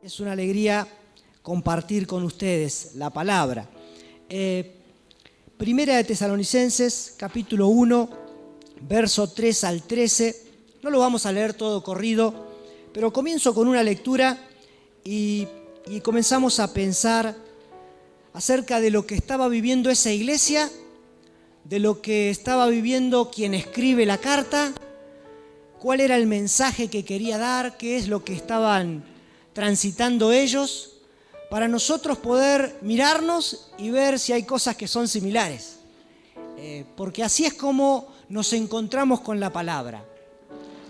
Es una alegría compartir con ustedes la palabra. Primera de Tesalonicenses, capítulo 1, verso 3 al 13. No lo vamos a leer todo corrido, pero comienzo con una lectura y comenzamos a pensar acerca de lo que estaba viviendo esa iglesia, de lo que estaba viviendo quien escribe la carta, cuál era el mensaje que quería dar, qué es lo que estaban transitando ellos, para nosotros poder mirarnos y ver si hay cosas que son similares. Porque así es como nos encontramos con la palabra.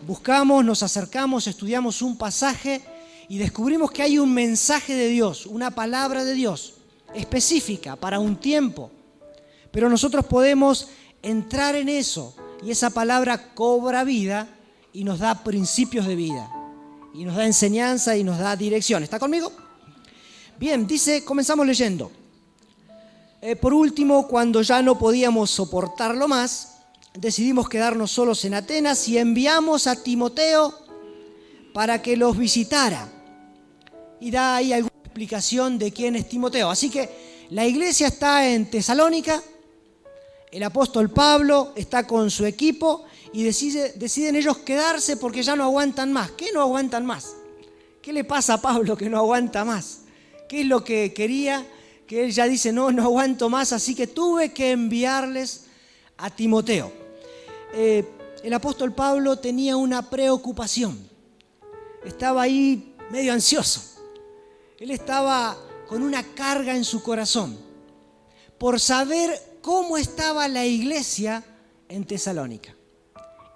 Buscamos, nos acercamos, estudiamos un pasaje y descubrimos que hay un mensaje de Dios, una palabra de Dios específica para un tiempo. Pero nosotros podemos entrar en eso y esa palabra cobra vida y nos da principios de vida. Y nos da enseñanza y nos da dirección. ¿Está conmigo? Bien, dice, comenzamos leyendo. Por último, cuando ya no podíamos soportarlo más, decidimos quedarnos solos en Atenas y enviamos a Timoteo para que los visitara. Y da ahí alguna explicación de quién es Timoteo. Así que la iglesia está en Tesalónica, el apóstol Pablo está con su equipo y deciden ellos quedarse porque ya no aguantan más. ¿Qué no aguantan más? ¿Qué le pasa a Pablo que no aguanta más? ¿Qué es lo que quería? Que él ya dice, no aguanto más, así que tuve que enviarles a Timoteo. El apóstol Pablo tenía una preocupación. Estaba ahí medio ansioso. Él estaba con una carga en su corazón por saber cómo estaba la iglesia en Tesalónica.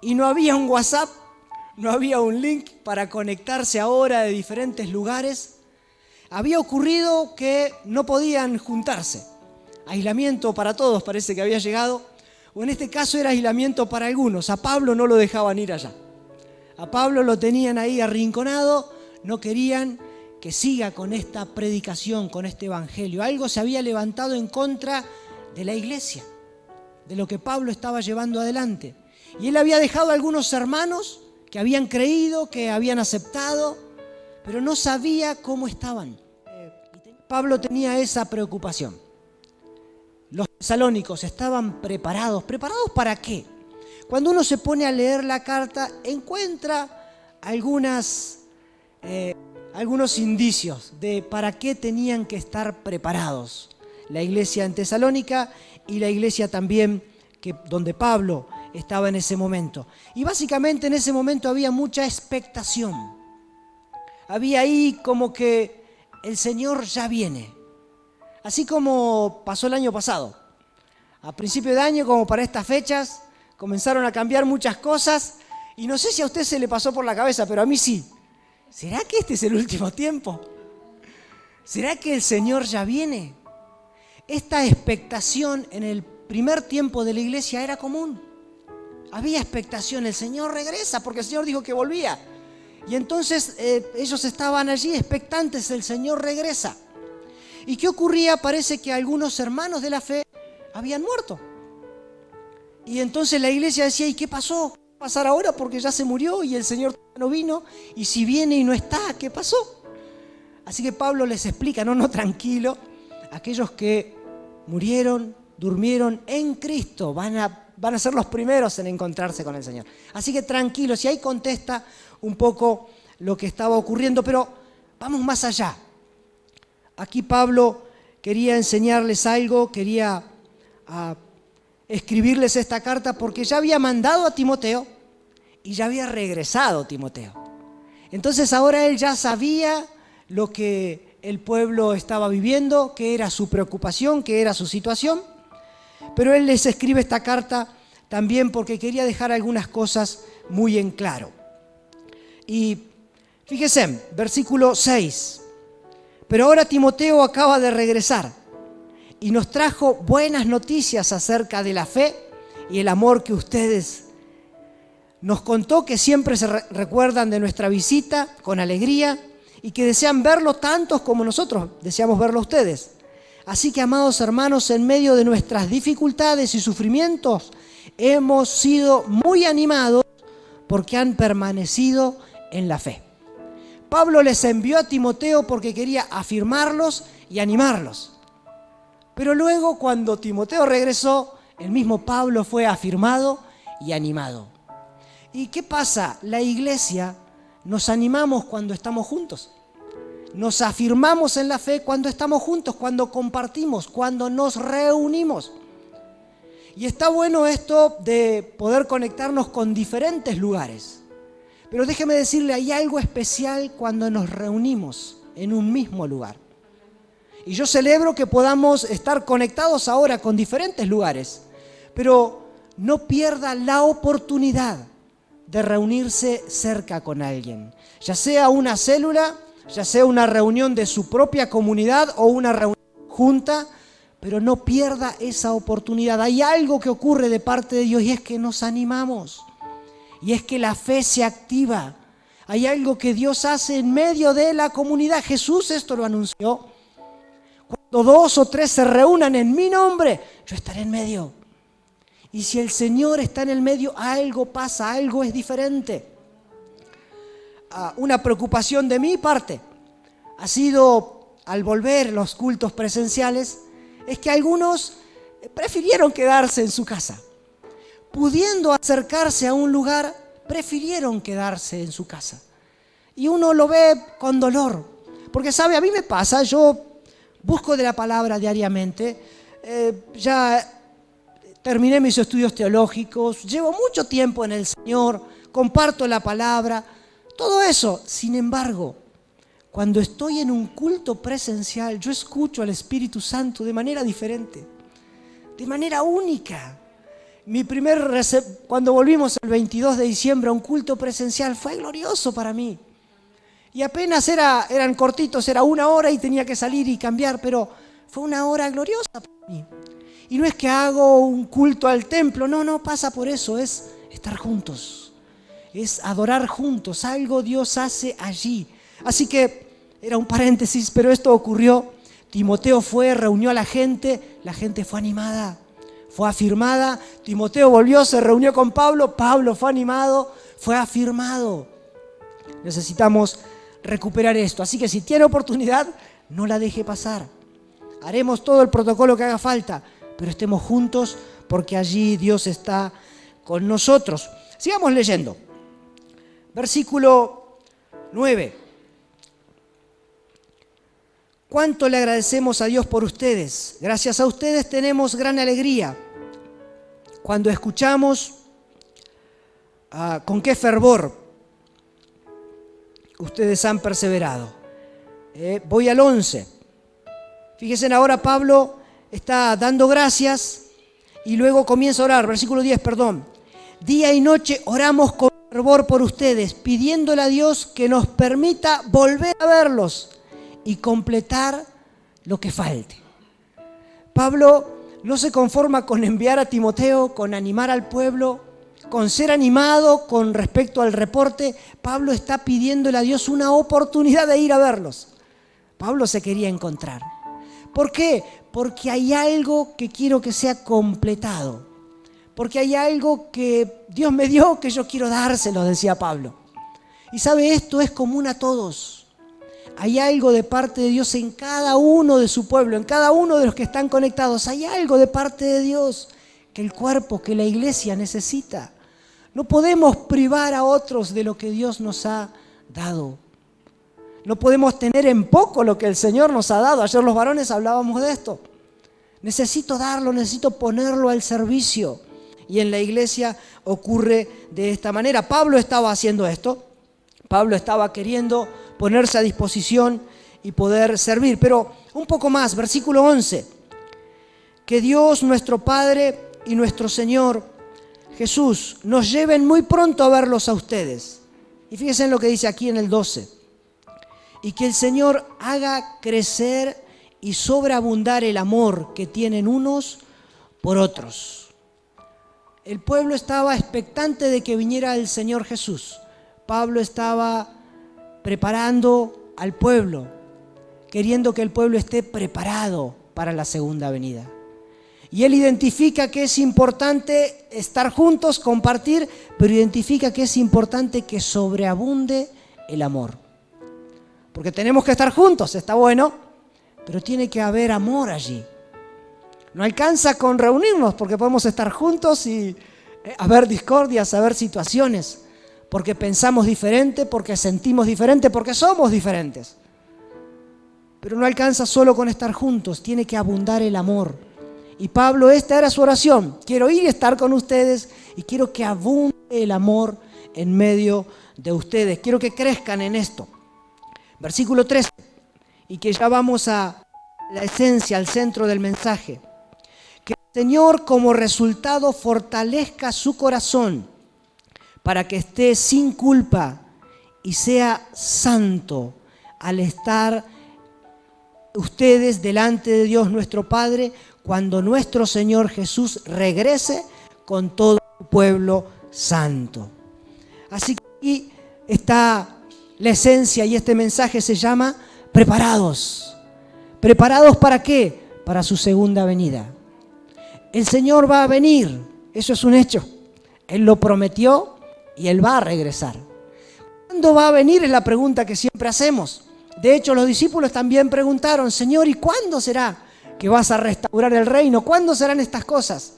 Y no había un WhatsApp, no había un link para conectarse ahora de diferentes lugares. Había ocurrido que no podían juntarse. Aislamiento para todos parece que había llegado, o en este caso era aislamiento para algunos. A Pablo no lo dejaban ir allá. A Pablo lo tenían ahí arrinconado, no querían que siga con esta predicación, con este evangelio. Algo se había levantado en contra de la iglesia, de lo que Pablo estaba llevando adelante. Y él había dejado a algunos hermanos que habían creído, que habían aceptado, pero no sabía cómo estaban. Pablo tenía esa preocupación. Los tesalónicos estaban preparados. ¿Preparados para qué? Cuando uno se pone a leer la carta, encuentra algunos indicios de para qué tenían que estar preparados. La iglesia en Tesalónica y la iglesia también donde Pablo estaba en ese momento. Y básicamente en ese momento había mucha expectación. Había ahí como que el Señor ya viene. Así como pasó el año pasado. A principio de año, como para estas fechas, comenzaron a cambiar muchas cosas. Y no sé si a usted se le pasó por la cabeza, pero a mí sí. ¿Será que este es el último tiempo? ¿Será que el Señor ya viene? Esta expectación en el primer tiempo de la iglesia era común. Había expectación, el Señor regresa porque el Señor dijo que volvía. Y entonces ellos estaban allí expectantes, el Señor regresa. ¿Y qué ocurría? Parece que algunos hermanos de la fe habían muerto. Y entonces la iglesia decía, ¿y qué pasó? ¿Qué va a pasar ahora? Porque ya se murió y el Señor no vino. Y si viene y no está, ¿qué pasó? Así que Pablo les explica, no, tranquilo. Aquellos que murieron, durmieron en Cristo, van a ser los primeros en encontrarse con el Señor. Así que tranquilos, y ahí contesta un poco lo que estaba ocurriendo, pero vamos más allá. Aquí Pablo quería enseñarles algo, quería escribirles esta carta porque ya había mandado a Timoteo y ya había regresado Timoteo. Entonces ahora él ya sabía lo que el pueblo estaba viviendo, qué era su preocupación, qué era su situación. Pero él les escribe esta carta también porque quería dejar algunas cosas muy en claro. Y fíjense, versículo 6. Pero ahora Timoteo acaba de regresar y nos trajo buenas noticias acerca de la fe y el amor que ustedes nos contó, que siempre se recuerdan de nuestra visita con alegría y que desean verlo tantos como nosotros deseamos verlo a ustedes. Así que, amados hermanos, en medio de nuestras dificultades y sufrimientos, hemos sido muy animados porque han permanecido en la fe. Pablo les envió a Timoteo porque quería afirmarlos y animarlos. Pero luego, cuando Timoteo regresó, el mismo Pablo fue afirmado y animado. ¿Y qué pasa? La iglesia nos animamos cuando estamos juntos. Nos afirmamos en la fe cuando estamos juntos, cuando compartimos, cuando nos reunimos. Y está bueno esto de poder conectarnos con diferentes lugares. Pero déjeme decirle, hay algo especial cuando nos reunimos en un mismo lugar. Y yo celebro que podamos estar conectados ahora con diferentes lugares, pero no pierda la oportunidad de reunirse cerca con alguien, ya sea una célula, ya sea una reunión de su propia comunidad o una reunión junta, pero no pierda esa oportunidad. Hay algo que ocurre de parte de Dios y es que nos animamos, y es que la fe se activa. Hay algo que Dios hace en medio de la comunidad. Jesús esto lo anunció. Cuando 2 o 3 se reúnan en mi nombre, yo estaré en medio. Y si el Señor está en el medio, algo pasa, algo es diferente. Una preocupación de mi parte ha sido, al volver los cultos presenciales, es que algunos prefirieron quedarse en su casa. Pudiendo acercarse a un lugar, prefirieron quedarse en su casa. Y uno lo ve con dolor. Porque, ¿sabe? A mí me pasa, yo busco de la palabra diariamente, ya terminé mis estudios teológicos, llevo mucho tiempo en el Señor, comparto la palabra, todo eso. Sin embargo, cuando estoy en un culto presencial, yo escucho al Espíritu Santo de manera diferente, de manera única. Cuando volvimos el 22 de diciembre a un culto presencial, fue glorioso para mí. Y apenas eran cortitos, era 1 hora y tenía que salir y cambiar, pero fue 1 hora gloriosa para mí. Y no es que hago un culto al templo, no pasa por eso, es estar juntos, es adorar juntos, algo Dios hace allí. Así que era un paréntesis, pero esto ocurrió. Timoteo fue, reunió a la gente fue animada, fue afirmada. Timoteo volvió, se reunió con Pablo, Pablo fue animado, fue afirmado. Necesitamos recuperar esto. Así que si tiene oportunidad, no la deje pasar. Haremos todo el protocolo que haga falta, pero estemos juntos porque allí Dios está con nosotros. Sigamos leyendo. Versículo 9. ¿Cuánto le agradecemos a Dios por ustedes? Gracias a ustedes tenemos gran alegría cuando escuchamos con qué fervor ustedes han perseverado. Voy al 11. Fíjense, ahora Pablo está dando gracias y luego comienza a orar. Versículo 10, perdón. Día y noche oramos con fervor por ustedes, pidiéndole a Dios que nos permita volver a verlos y completar lo que falte. Pablo no se conforma con enviar a Timoteo, con animar al pueblo, con ser animado con respecto al reporte. Pablo está pidiéndole a Dios una oportunidad de ir a verlos. Pablo se quería encontrar. ¿Por qué? Porque hay algo que quiero que sea completado. Porque hay algo que Dios me dio que yo quiero dárselo, decía Pablo. Y sabe, esto es común a todos. Hay algo de parte de Dios en cada uno de su pueblo, en cada uno de los que están conectados. Hay algo de parte de Dios que el cuerpo, que la iglesia necesita. No podemos privar a otros de lo que Dios nos ha dado. No podemos tener en poco lo que el Señor nos ha dado. Ayer los varones hablábamos de esto. Necesito darlo, necesito ponerlo al servicio. Y en la iglesia ocurre de esta manera. Pablo estaba haciendo esto. Pablo estaba queriendo ponerse a disposición y poder servir. Pero un poco más, versículo 11. Que Dios, nuestro Padre y nuestro Señor Jesús, nos lleven muy pronto a verlos a ustedes. Y fíjense en lo que dice aquí en el 12. Y que el Señor haga crecer y sobreabundar el amor que tienen unos por otros. El pueblo estaba expectante de que viniera el Señor Jesús. Pablo estaba preparando al pueblo, queriendo que el pueblo esté preparado para la segunda venida. Y él identifica que es importante estar juntos, compartir, pero identifica que es importante que sobreabunde el amor. porque tenemos que estar juntos, está bueno, pero tiene que haber amor allí. No alcanza con reunirnos porque podemos estar juntos y haber discordias, haber situaciones, porque pensamos diferente, porque sentimos diferente, porque somos diferentes. Pero no alcanza solo con estar juntos, tiene que abundar el amor. Y Pablo, esta era su oración: quiero ir y estar con ustedes y quiero que abunde el amor en medio de ustedes. Quiero que crezcan en esto. Versículo 13, y que ya vamos a la esencia, al centro del mensaje. Que el Señor como resultado fortalezca su corazón para que esté sin culpa y sea santo al estar ustedes delante de Dios nuestro Padre cuando nuestro Señor Jesús regrese con todo su pueblo santo. Así que aquí está la esencia y este mensaje se llama preparados. ¿Preparados para qué? Para su segunda venida. El Señor va a venir, eso es un hecho. Él lo prometió y Él va a regresar. ¿Cuándo va a venir? Es la pregunta que siempre hacemos. De hecho, los discípulos también preguntaron: Señor, ¿y cuándo será que vas a restaurar el reino? ¿Cuándo serán estas cosas?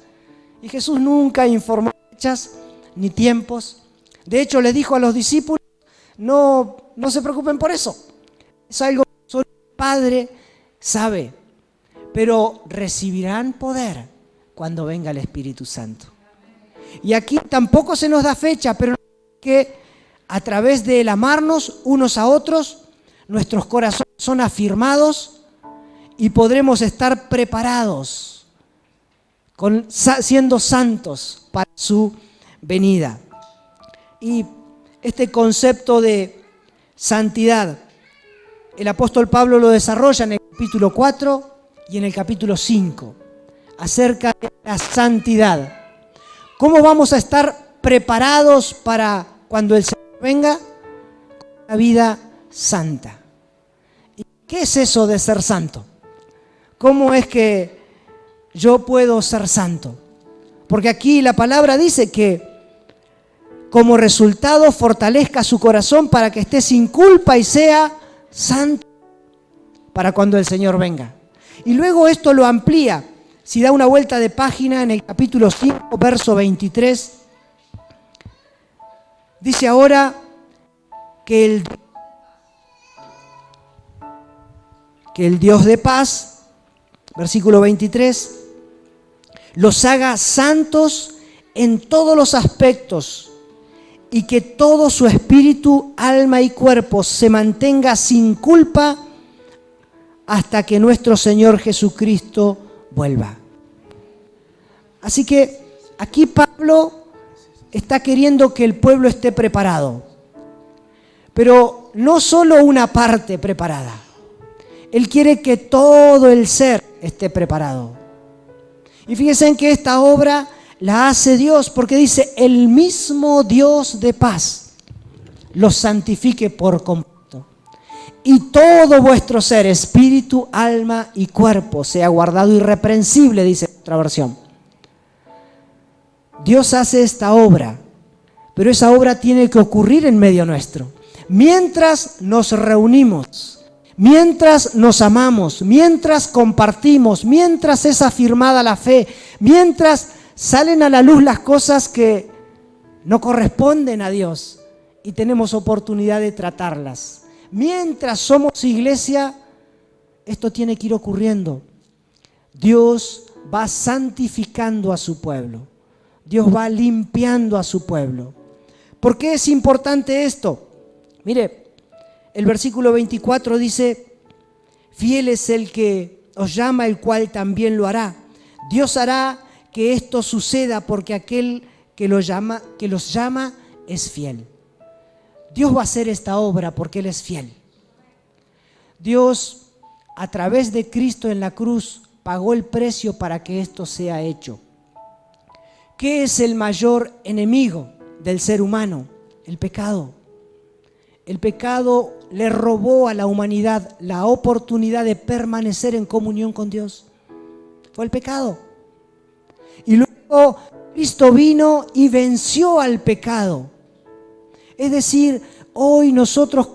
Y Jesús nunca informó fechas ni tiempos. De hecho, les dijo a los discípulos: no se preocupen por eso. Es algo que solo el Padre sabe. Pero recibirán poder cuando venga el Espíritu Santo. Y aquí tampoco se nos da fecha, pero que a través del amarnos unos a otros, nuestros corazones son afirmados y podremos estar preparados, siendo santos para su venida. Y este concepto de santidad, el apóstol Pablo lo desarrolla en el capítulo 4 y en el capítulo 5, acerca de la santidad. ¿Cómo vamos a estar preparados para cuando el Señor venga? Una vida santa. ¿Y qué es eso de ser santo? ¿Cómo es que yo puedo ser santo? Porque aquí la palabra dice que como resultado fortalezca su corazón para que esté sin culpa y sea santo para cuando el Señor venga. Y luego esto lo amplía. Si da una vuelta de página en el capítulo 5, verso 23, dice ahora que el Dios de paz, versículo 23, los haga santos en todos los aspectos y que todo su espíritu, alma y cuerpo se mantenga sin culpa hasta que nuestro Señor Jesucristo vuelva. Así que aquí Pablo está queriendo que el pueblo esté preparado, pero no solo una parte preparada. Él quiere que todo el ser esté preparado. Y fíjense en que esta obra la hace Dios, porque dice: el mismo Dios de paz los santifique por completo, y todo vuestro ser, espíritu, alma y cuerpo, sea guardado irreprensible, dice otra versión. Dios hace esta obra, pero esa obra tiene que ocurrir en medio nuestro. Mientras nos reunimos, mientras nos amamos, mientras compartimos, mientras es afirmada la fe, mientras salen a la luz las cosas que no corresponden a Dios y tenemos oportunidad de tratarlas. Mientras somos iglesia, esto tiene que ir ocurriendo. Dios va santificando a su pueblo. Dios va limpiando a su pueblo. ¿Por qué es importante esto? Mire, el versículo 24 dice: fiel es el que os llama, el cual también lo hará. Dios hará que esto suceda porque aquel que los llama es fiel. Dios va a hacer esta obra porque Él es fiel. Dios, a través de Cristo en la cruz, pagó el precio para que esto sea hecho. ¿Qué es el mayor enemigo del ser humano? El pecado. El pecado le robó a la humanidad la oportunidad de permanecer en comunión con Dios. Fue el pecado. Y luego Cristo vino y venció al pecado. Es decir, hoy nosotros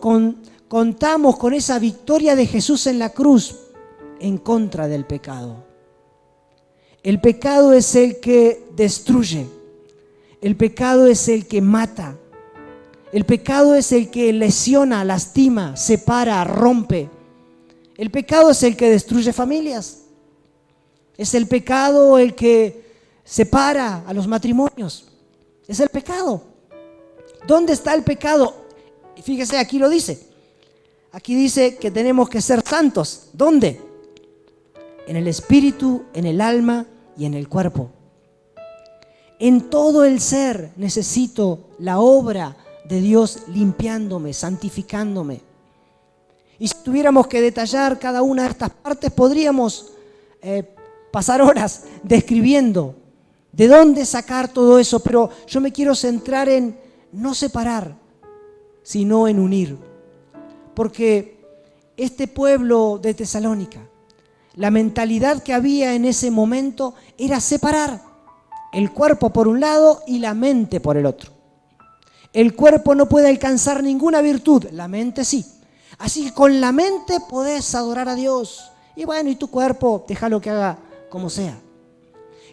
contamos con esa victoria de Jesús en la cruz en contra del pecado. El pecado es el que destruye. El pecado es el que mata. El pecado es el que lesiona, lastima, separa, rompe. El pecado es el que destruye familias. Es el pecado el que separa a los matrimonios. Es el pecado. ¿Dónde está el pecado? Fíjese, aquí lo dice. Aquí dice que tenemos que ser santos. ¿Dónde? En el espíritu, en el alma y en el cuerpo. En todo el ser necesito la obra de Dios limpiándome, santificándome. Y si tuviéramos que detallar cada una de estas partes, podríamos pasar horas describiendo de dónde sacar todo eso, pero yo me quiero centrar en no separar, sino en unir. Porque este pueblo de Tesalónica, la mentalidad que había en ese momento era separar el cuerpo por un lado y la mente por el otro. El cuerpo no puede alcanzar ninguna virtud, la mente sí. Así que con la mente podés adorar a Dios. Y bueno, y tu cuerpo, déjalo que haga como sea.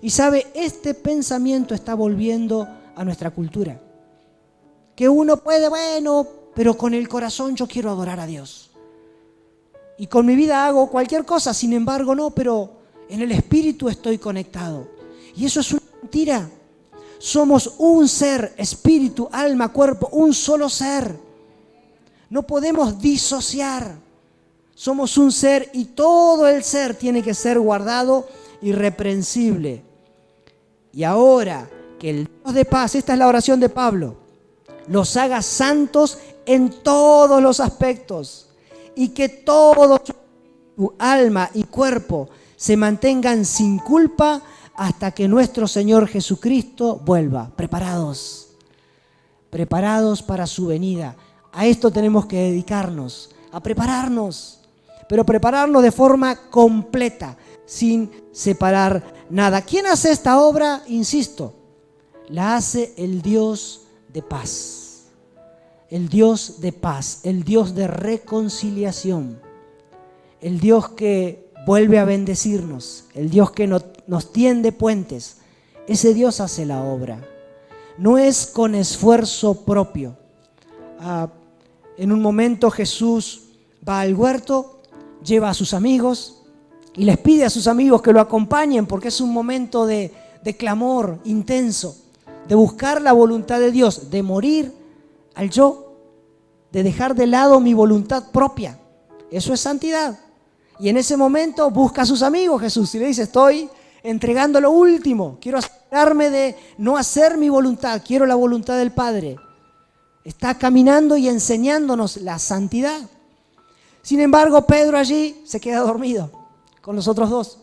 Y sabe, este pensamiento está volviendo a nuestra cultura. Que uno puede, bueno, pero con el corazón yo quiero adorar a Dios. Y con mi vida hago cualquier cosa, sin embargo no, pero en el espíritu estoy conectado. Y eso es una mentira. Somos un ser, espíritu, alma, cuerpo, un solo ser. No podemos disociar. Somos un ser y todo el ser tiene que ser guardado irreprensible. Y ahora que el Dios de paz, esta es la oración de Pablo, los haga santos en todos los aspectos y que todo tu alma y cuerpo se mantengan sin culpa hasta que nuestro Señor Jesucristo vuelva. Preparados para su venida. A esto tenemos que dedicarnos, a prepararnos, pero prepararnos de forma completa, sin separar nada. ¿Quién hace esta obra? Insisto, la hace el Dios de paz. El Dios de paz, el Dios de reconciliación, el Dios que vuelve a bendecirnos, el Dios que nos tiende puentes. Ese Dios hace la obra. No es con esfuerzo propio. En un momento Jesús va al huerto, lleva a sus amigos y les pide a sus amigos que lo acompañen porque es un momento de clamor intenso, de buscar la voluntad de Dios, de morir al yo, de dejar de lado mi voluntad propia. Eso es santidad. Y en ese momento busca a sus amigos Jesús y le dice, estoy entregando lo último, quiero asegurarme de no hacer mi voluntad, quiero la voluntad del Padre. Está caminando y enseñándonos la santidad. Sin embargo, Pedro allí se queda dormido con los otros dos.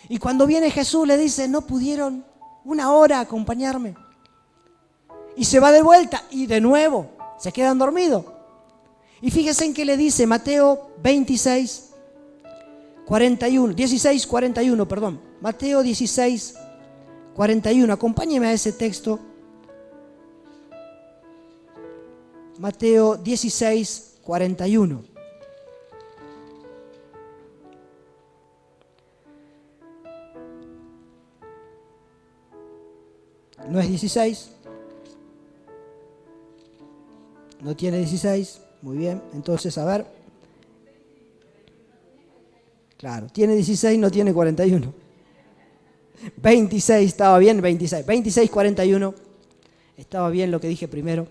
Y cuando viene Jesús le dice, no pudieron una hora acompañarme. Y se va de vuelta y de nuevo se quedan dormidos. Y fíjense en qué le dice Mateo 16, 41, perdón. Mateo 16, 41. Acompáñeme a ese texto. Mateo 16, 41. ¿No es 16? ¿No tiene 16? Muy bien, entonces a ver. Claro, tiene 16, no tiene 41. 26, estaba bien, 26. 26, 41. Estaba bien lo que dije primero.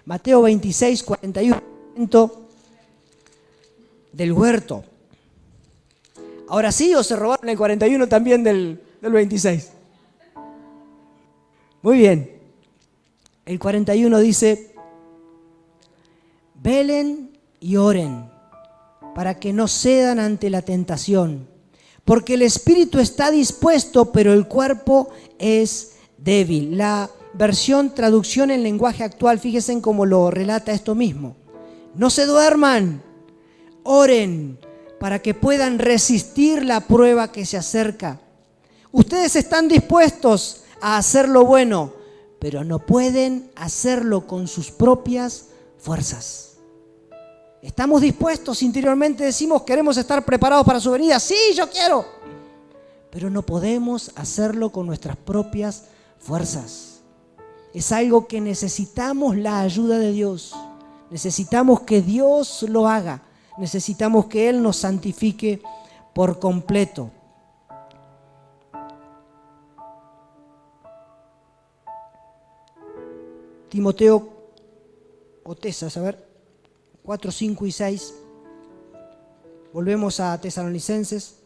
Mateo 26, 41. Del huerto. Ahora sí, ¿o se robaron el 41 también del 26? Muy bien. El 41 dice, velen y oren para que no cedan ante la tentación, porque el espíritu está dispuesto, pero el cuerpo es débil. La versión traducción en lenguaje actual, fíjense en cómo lo relata esto mismo. No se duerman, oren para que puedan resistir la prueba que se acerca. Ustedes están dispuestos a hacer lo bueno, pero no pueden hacerlo con sus propias fuerzas. ¿Estamos dispuestos? Interiormente decimos, queremos estar preparados para su venida. Sí, yo quiero. Pero no podemos hacerlo con nuestras propias fuerzas. Es algo que necesitamos la ayuda de Dios. Necesitamos que Dios lo haga. Necesitamos que Él nos santifique por completo. Timoteo, o Tesas, a ver, 4, 5 y 6. Volvemos a Tesalonicenses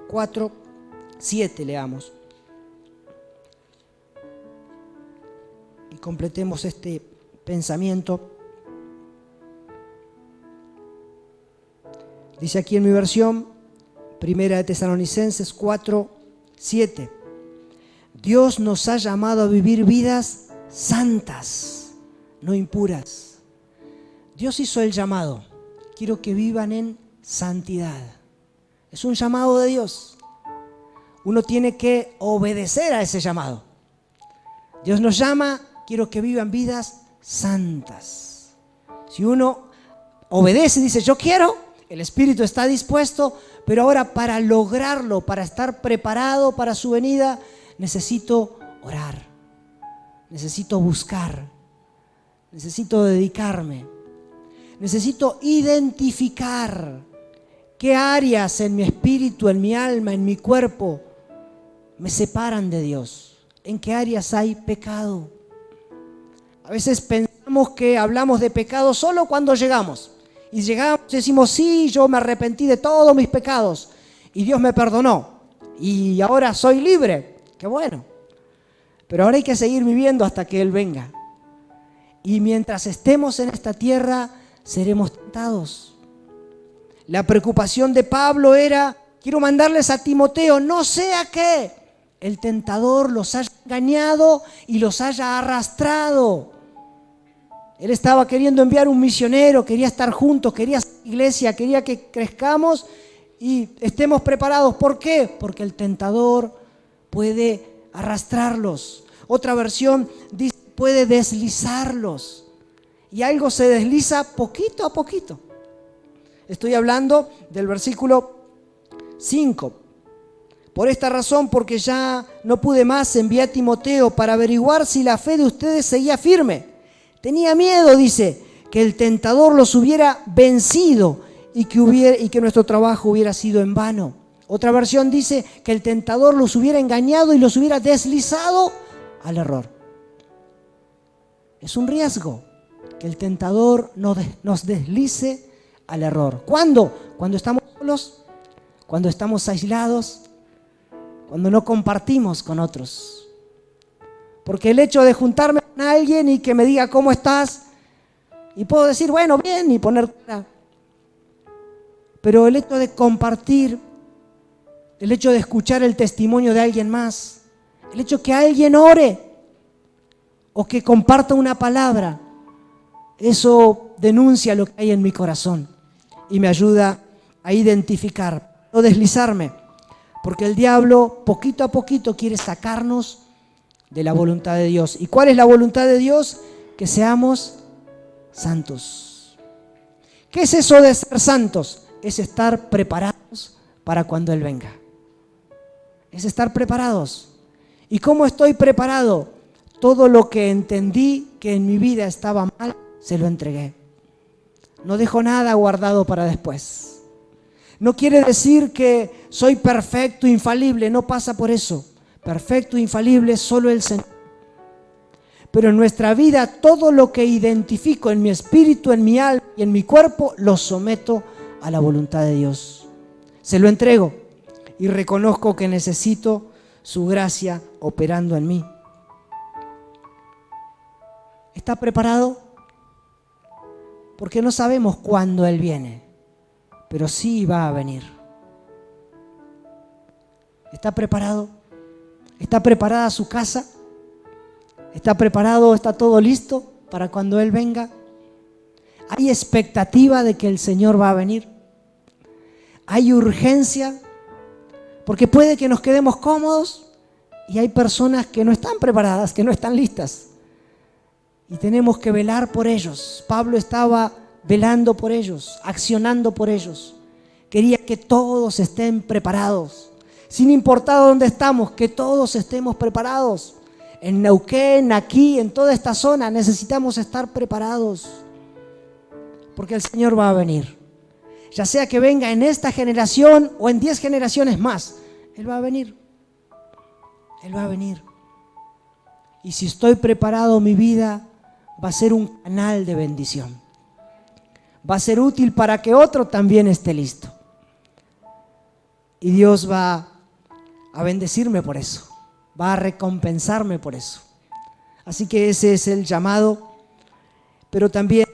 4, 7 leamos. Y completemos este pensamiento. Dice aquí en mi versión, Primera de Tesalonicenses 4, 7. Dios nos ha llamado a vivir vidas santas, no impuras. Dios hizo el llamado. Quiero que vivan en santidad. Es un llamado de Dios. Uno tiene que obedecer a ese llamado. Dios nos llama, quiero que vivan vidas santas. Si uno obedece y dice, yo quiero, el Espíritu está dispuesto, pero ahora para lograrlo, para estar preparado para su venida, necesito orar, necesito buscar, necesito dedicarme, necesito identificar qué áreas en mi espíritu, en mi alma, en mi cuerpo me separan de Dios, en qué áreas hay pecado. A veces pensamos que hablamos de pecado solo cuando llegamos. Y llegamos y decimos, sí, yo me arrepentí de todos mis pecados y Dios me perdonó y ahora soy libre. Qué bueno. Pero ahora hay que seguir viviendo hasta que Él venga. Y mientras estemos en esta tierra, seremos tentados. La preocupación de Pablo era, quiero mandarles a Timoteo, no sea que el tentador los haya engañado y los haya arrastrado. Él estaba queriendo enviar un misionero, quería estar juntos, quería hacer iglesia, quería que crezcamos y estemos preparados. ¿Por qué? Porque el tentador puede arrastrarlos. Otra versión dice, puede deslizarlos. Y algo se desliza poquito a poquito. Estoy hablando del versículo 5. Por esta razón, porque ya no pude más, envié a Timoteo para averiguar si la fe de ustedes seguía firme. Tenía miedo, dice, que el tentador los hubiera vencido y que nuestro trabajo hubiera sido en vano. Otra versión dice que el tentador los hubiera engañado y los hubiera deslizado al error. Es un riesgo que el tentador nos deslice al error. ¿Cuándo? Cuando estamos solos, cuando estamos aislados, cuando no compartimos con otros. Porque el hecho de juntarme con alguien y que me diga cómo estás, y puedo decir, bueno, bien, y poner cara. Pero el hecho de compartir, el hecho de escuchar el testimonio de alguien más, el hecho que alguien ore o que comparta una palabra, eso denuncia lo que hay en mi corazón y me ayuda a identificar, no deslizarme, porque el diablo poquito a poquito quiere sacarnos de la voluntad de Dios. ¿Y cuál es la voluntad de Dios? Que seamos santos. ¿Qué es eso de ser santos? Es estar preparados para cuando Él venga. Es estar preparados. ¿Y cómo estoy preparado? Todo lo que entendí que en mi vida estaba mal, se lo entregué. No dejo nada guardado para después. No quiere decir que soy perfecto, infalible, no pasa por eso. Perfecto, infalible, solo el Señor. Pero en nuestra vida, todo lo que identifico en mi espíritu, en mi alma y en mi cuerpo, lo someto a la voluntad de Dios. Se lo entrego y reconozco que necesito su gracia operando en mí. ¿Está preparado? Porque no sabemos cuándo Él viene, pero sí va a venir. ¿Está preparado? ¿Está preparada su casa? ¿Está preparado? ¿Está todo listo para cuando Él venga? ¿Hay expectativa de que el Señor va a venir? ¿Hay urgencia? Porque puede que nos quedemos cómodos y hay personas que no están preparadas, que no están listas. Y tenemos que velar por ellos. Pablo estaba velando por ellos, accionando por ellos. Quería que todos estén preparados. Sin importar dónde estamos, que todos estemos preparados. En Neuquén, aquí, en toda esta zona, necesitamos estar preparados. Porque el Señor va a venir. Ya sea que venga en esta generación o en 10 generaciones más, Él va a venir. Él va a venir. Y si estoy preparado, mi vida va a ser un canal de bendición. Va a ser útil para que otro también esté listo. Y Dios va a bendecirme por eso. Va a recompensarme por eso. Así que ese es el llamado, pero también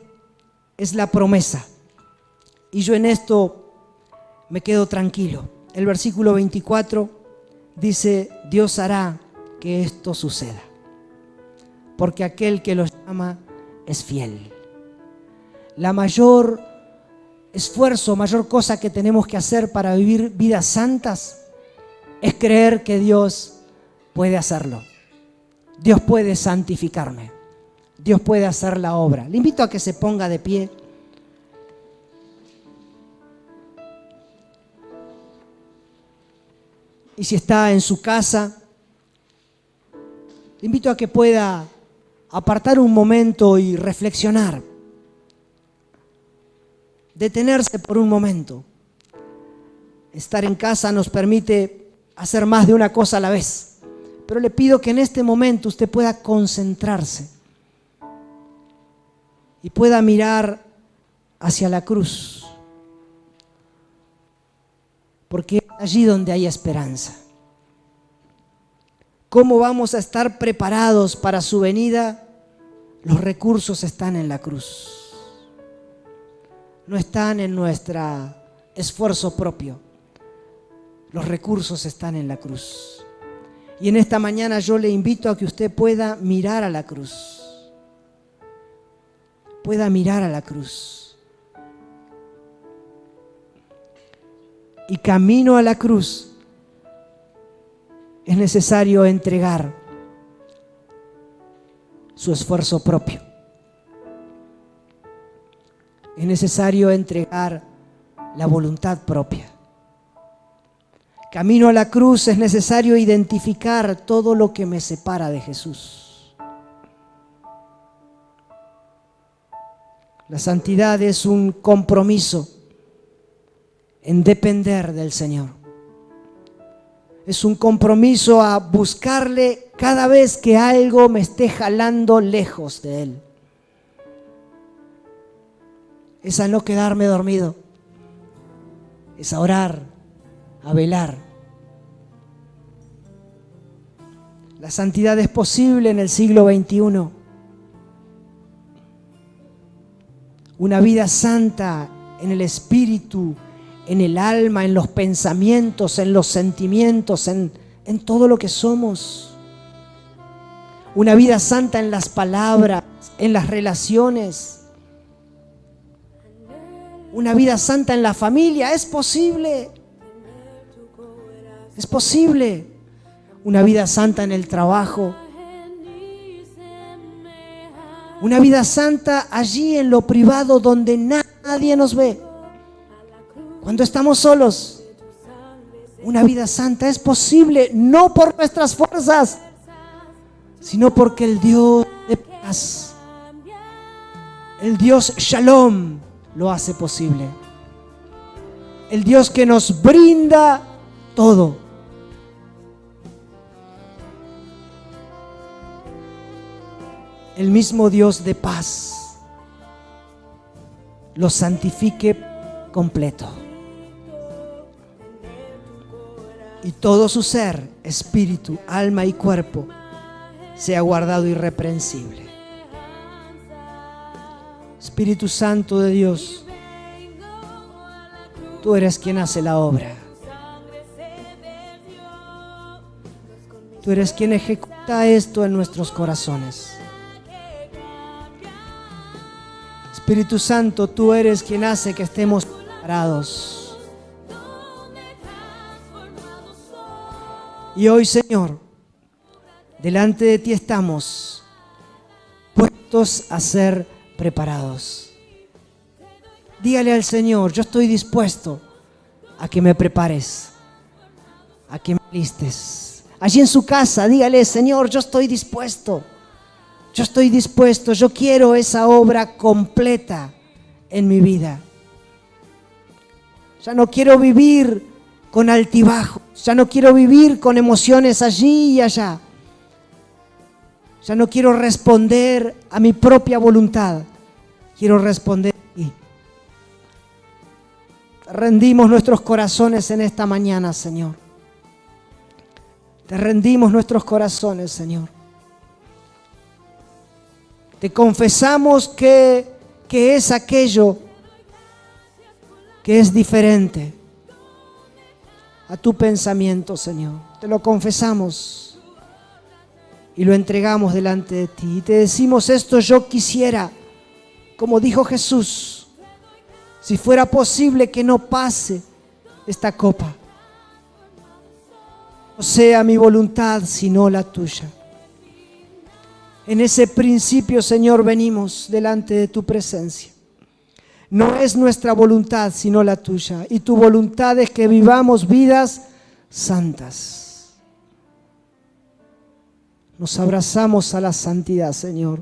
es la promesa. Y yo en esto me quedo tranquilo. El versículo 24 dice: Dios hará que esto suceda, porque aquel que los llama es fiel. La mayor esfuerzo, mayor cosa que tenemos que hacer para vivir vidas santas es creer que Dios puede hacerlo. Dios puede santificarme. Dios puede hacer la obra. Le invito a que se ponga de pie. Y si está en su casa, le invito a que pueda apartar un momento y reflexionar. Detenerse por un momento. Estar en casa nos permite hacer más de una cosa a la vez. Pero le pido que en este momento usted pueda concentrarse y pueda mirar hacia la cruz. Porque es allí donde hay esperanza. ¿Cómo vamos a estar preparados para su venida? Los recursos están en la cruz. No están en nuestro esfuerzo propio. Los recursos están en la cruz. Y en esta mañana yo le invito a que usted pueda mirar a la cruz. Pueda mirar a la cruz. Y camino a la cruz es necesario entregar su esfuerzo propio. Es necesario entregar la voluntad propia. Camino a la cruz es necesario identificar todo lo que me separa de Jesús. La santidad es un compromiso en depender del Señor. Es un compromiso a buscarle cada vez que algo me esté jalando lejos de Él. Es a no quedarme dormido. Es a orar, a velar. La santidad es posible en el siglo XXI. Una vida santa en el espíritu, en el alma, en los pensamientos, en los sentimientos, en todo lo que somos. Una vida santa en las palabras, en las relaciones. Una vida santa en la familia. Es posible. Es posible. Una vida santa en el trabajo. Una vida santa allí en lo privado donde nadie nos ve. Cuando estamos solos. Una vida santa es posible, no por nuestras fuerzas, sino porque el Dios de paz, el Dios Shalom, lo hace posible. El Dios que nos brinda todo. El mismo Dios de paz lo santifique completo. Y todo su ser, espíritu, alma y cuerpo sea guardado irreprensible. Espíritu Santo de Dios, tú eres quien hace la obra. Tú eres quien ejecuta esto en nuestros corazones. Espíritu Santo, tú eres quien hace que estemos preparados. Y hoy, Señor, delante de ti estamos puestos a ser preparados. Dígale al Señor, yo estoy dispuesto a que me prepares, a que me listes. Allí en su casa, dígale, Señor, yo estoy dispuesto, yo quiero esa obra completa en mi vida. Ya no quiero vivir con altibajos, ya no quiero vivir con emociones allí y allá. Ya no quiero responder a mi propia voluntad, quiero responder a ti. Rendimos nuestros corazones en esta mañana, Señor. Te rendimos nuestros corazones, Señor. Te confesamos que es aquello que es diferente a tu pensamiento, Señor. Te lo confesamos y lo entregamos delante de ti. Y te decimos esto, yo quisiera, como dijo Jesús, si fuera posible que no pase esta copa. No sea mi voluntad, sino la tuya. En ese principio, Señor, venimos delante de tu presencia. No es nuestra voluntad, sino la tuya. Y tu voluntad es que vivamos vidas santas. Nos abrazamos a la santidad, Señor,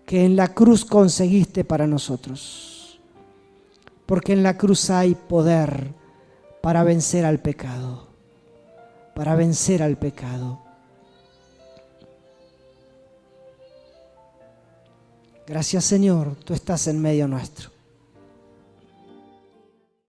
que en la cruz conseguiste para nosotros. Porque en la cruz hay poder para vencer al pecado. Para vencer al pecado. Gracias, Señor, tú estás en medio nuestro.